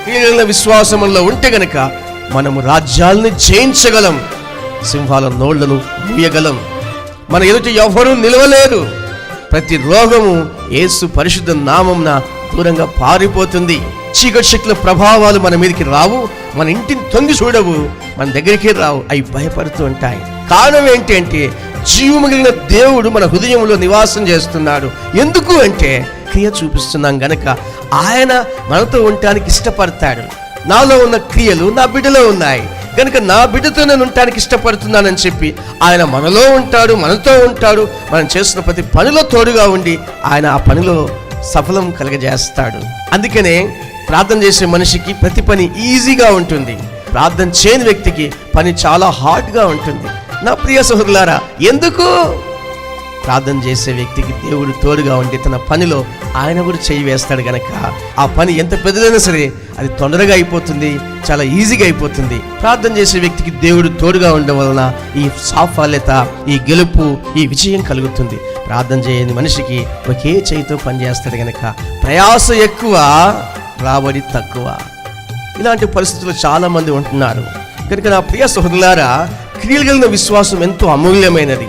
క్రియల విశ్వాసంలో ఉంటే గనక మనము రాజ్యాలను జయించగలం, సింహాల నోళ్లను మూయగలం. మన ఎదుట ఎవరూ నిలవలేరు. ప్రతి రోగము యేసు పరిశుద్ధ నామమున దూరంగా పారిపోతుంది. చీకటి శక్తుల ప్రభావాలు మన మీదకి రావు, మన ఇంటిని తొంగి చూడవు, మన దగ్గరికి రావు. అవి భయపడుతూ ఉంటాయి. కారణం ఏంటి అంటే జీవము కలిగిన దేవుడు మన హృదయంలో నివాసం చేస్తున్నాడు. ఎందుకు అంటే క్రియ చూపిస్తున్నాం గనక ఆయన మనతో ఉండటానికి ఇష్టపడతాడు. నాలో ఉన్న క్రియలు నా బిడ్డలో ఉన్నాయి కనుక నా బిడ్డతో నేను ఉండటానికి ఇష్టపడుతున్నానని చెప్పి ఆయన మనలో ఉంటాడు, మనతో ఉంటాడు. మనం చేస్తున్న ప్రతి పనిలో తోడుగా ఉండి ఆయన ఆ పనిలో సఫలం కలగజేస్తాడు. అందుకనే ప్రార్థన చేసే మనిషికి ప్రతి పని ఈజీగా ఉంటుంది. ప్రార్థన చేయని వ్యక్తికి పని చాలా హార్డ్గా ఉంటుంది. నా ప్రియ సహోదరులారా, ఎందుకు? ప్రార్థన చేసే వ్యక్తికి దేవుడు తోడుగా ఉండి తన పనిలో ఆయన కూడా చేయి వేస్తాడు గనక ఆ పని ఎంత పెద్దదైనా సరే అది తొందరగా అయిపోతుంది, చాలా ఈజీగా అయిపోతుంది. ప్రార్థన చేసే వ్యక్తికి దేవుడు తోడుగా ఉండడం వలన ఈ సాఫల్యత, ఈ గెలుపు, ఈ విజయం కలుగుతుంది. ప్రార్థన చేయని మనిషికి ఒకే చేయితో పనిచేస్తాడు గనక ప్రయాస ఎక్కువ, రాబడి తక్కువ. ఇలాంటి పరిస్థితులు చాలా మంది ఉంటున్నారు కనుక నా ప్రియ సహోదరులారా, క్రియలు కలిగిన విశ్వాసం ఎంతో అమూల్యమైనది.